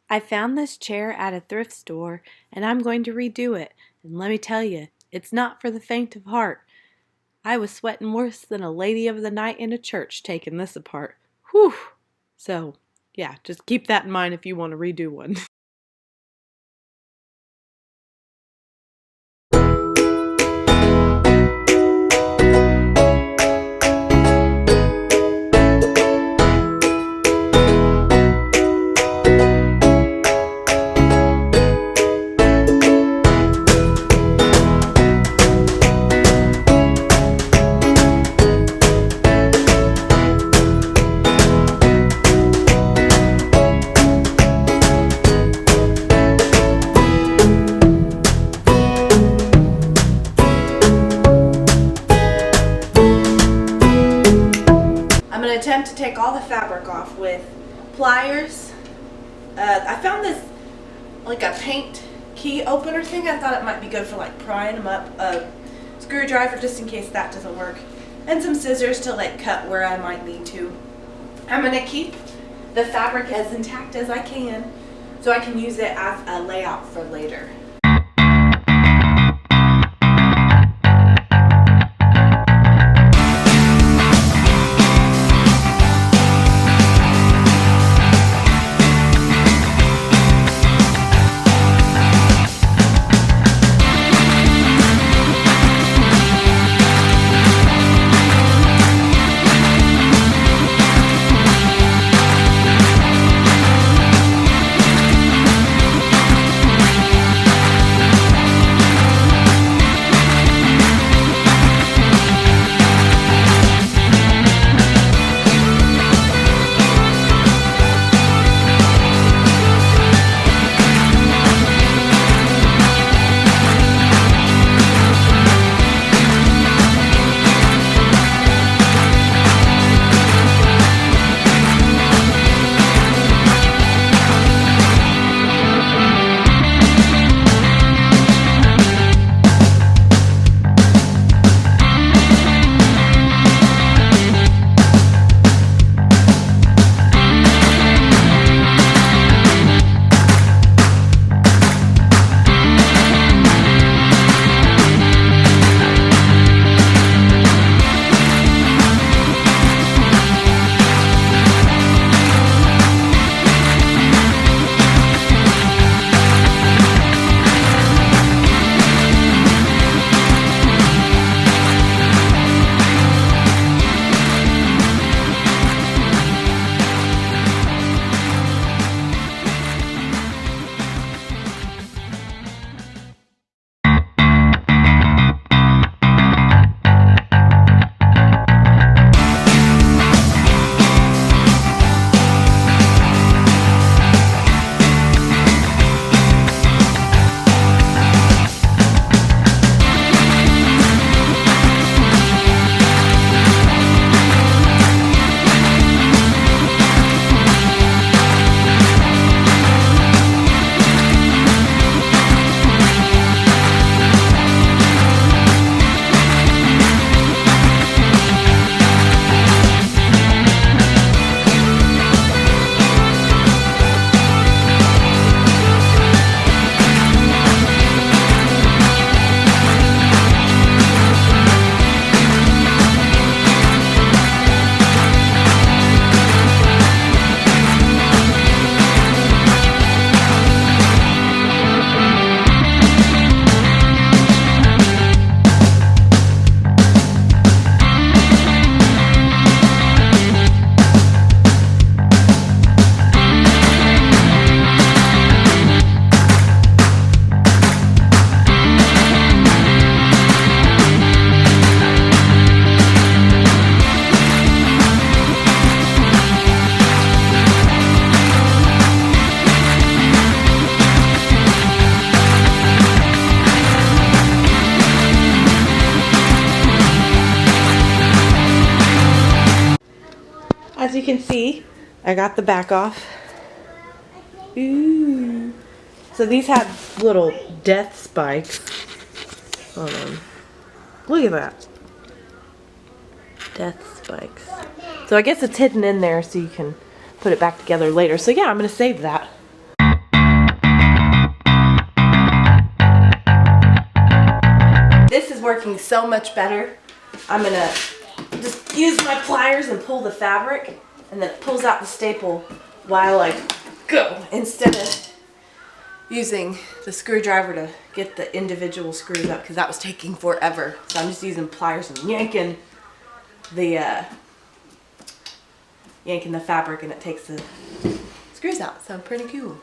I found this chair at a thrift store and I'm going to redo it. And let me tell you, it's not for the faint of heart. I was sweating worse than a lady of the night in a church taking this apart. Whew! So, yeah, just keep that in mind if you want to redo one. I'm going to attempt to take all the fabric off with pliers. I found this like a paint key opener thing. I thought it might be good for like prying them up. A screwdriver just in case that doesn't work. And some scissors to like cut where I might need to. I'm going to keep the fabric as intact as I can so I can use it as a layout for later. As you can see, I got the back off. Ooh. So these have little death spikes. Hold on. Look at that. Death spikes. So I guess it's hidden in there so you can put it back together later. So yeah, I'm going to save that. working so much better. I'm gonna just use my pliers and pull the fabric, and then it pulls out the staple while I go, instead of using the screwdriver to get the individual screws up, because that was taking forever. So I'm just using pliers and yanking the fabric, and it takes the screws out. So pretty cool.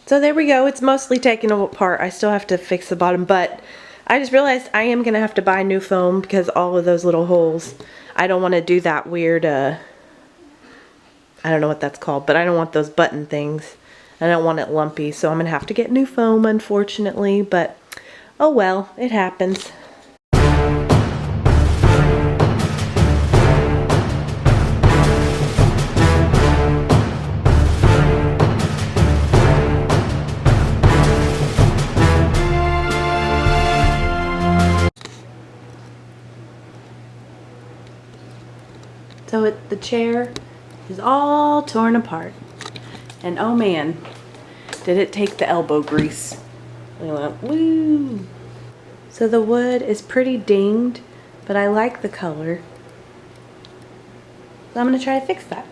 So there we go. It's mostly taken apart. I still have to fix the bottom, but I just realized I am going to have to buy new foam because all of those little holes. I don't want to do that weird, I don't know what that's called, but I don't want those button things. I don't want it lumpy, so I'm going to have to get new foam, unfortunately, but oh well, it happens. So the chair is all torn apart, and oh man, did it take the elbow grease. We went, woo! So the wood is pretty dinged, but I like the color. So I'm gonna try to fix that.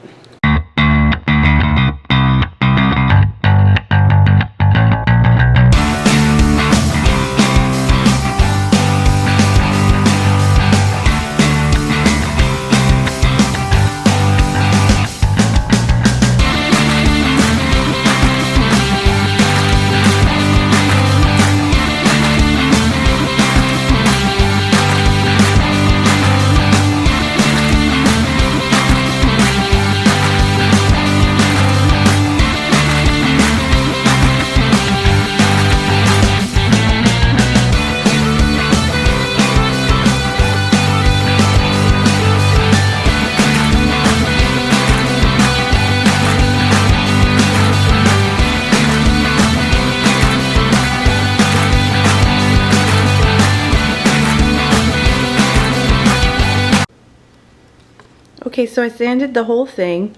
Okay, so I sanded the whole thing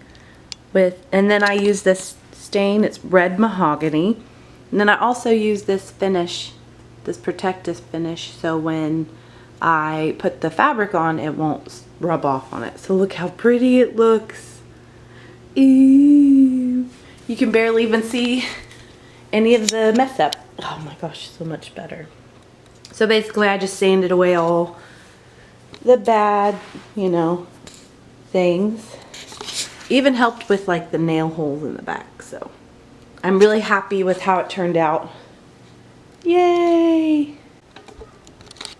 and then I used this stain, it's red mahogany. And then I also used this finish, this protective finish, so when I put the fabric on, it won't rub off on it. So look how pretty it looks. Ew. You can barely even see any of the mess up. Oh my gosh, so much better. So basically I just sanded away all the bad, you know, things. Even helped with like the nail holes in the back. So I'm really happy with how it turned out. Yay!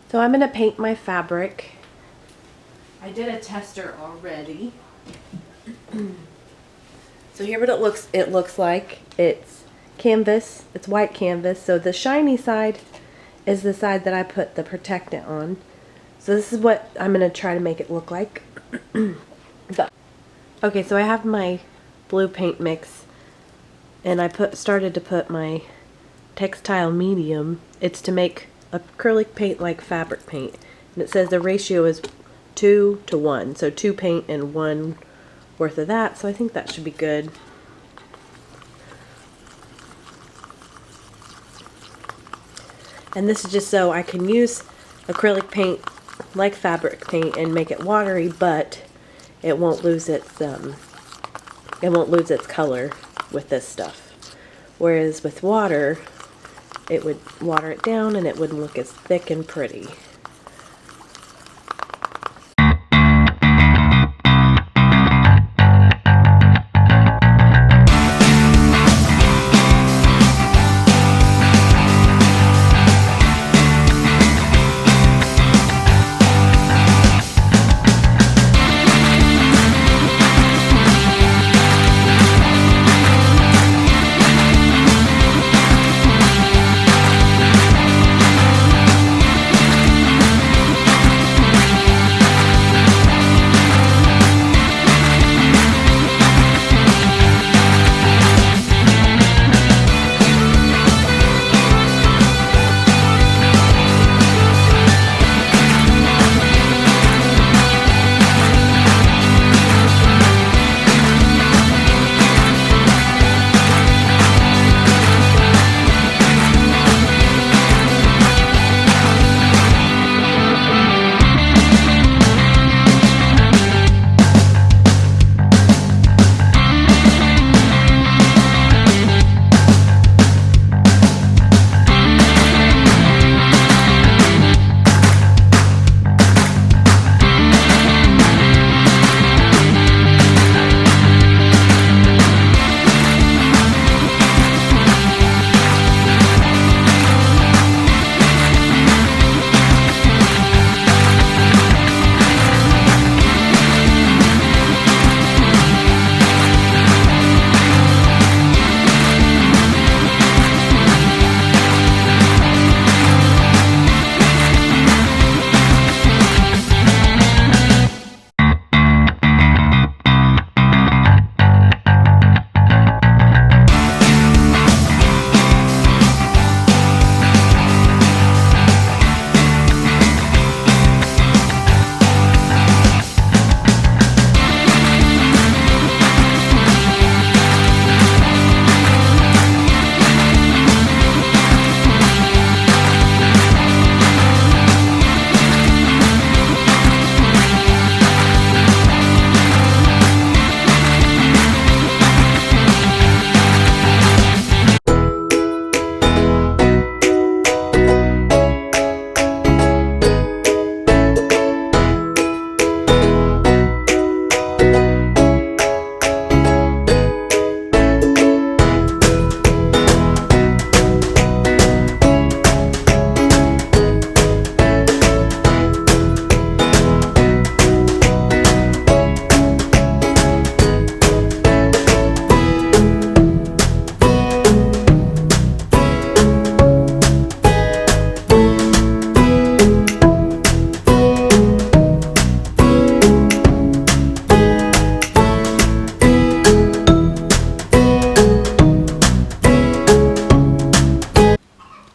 So I'm gonna paint my fabric. I did a tester already. So here what it looks like. It's canvas, it's white canvas. So the shiny side is the side that I put the protectant on. So this is what I'm gonna try to make it look like. Okay, so I have my blue paint mix, and I started to put my textile medium. It's to make acrylic paint like fabric paint, and it says the ratio is 2 to 1, so 2 paint and 1 worth of that, so I think that should be good. And this is just so I can use acrylic paint like fabric paint and make it watery, but it won't lose its color with this stuff. Whereas with water, it would water it down and it wouldn't look as thick and pretty.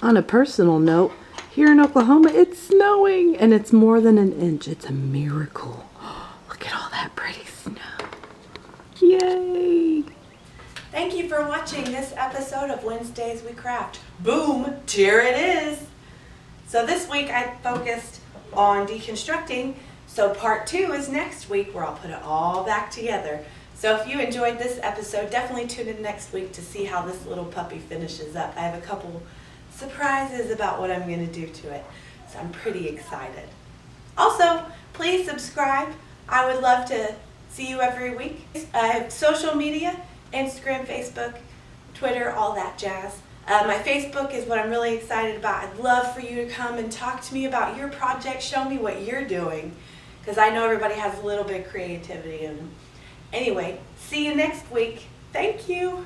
On a personal note, here in Oklahoma, it's snowing and it's more than an inch. It's a miracle. Look at all that pretty snow. Yay! Thank you for watching this episode of Wednesdays We Craft. Boom! Here it is! So this week I focused on deconstructing, so part 2 is next week where I'll put it all back together. So if you enjoyed this episode, definitely tune in next week to see how this little puppy finishes up. I have a couple surprises about what I'm going to do to it, so I'm pretty excited. Also, please subscribe. I would love to see you every week. I have social media, Instagram, Facebook, Twitter, all that jazz. My Facebook is what I'm really excited about. I'd love for you to come and talk to me about your project. Show me what you're doing, because I know everybody has a little bit of creativity. And anyway, see you next week. Thank you.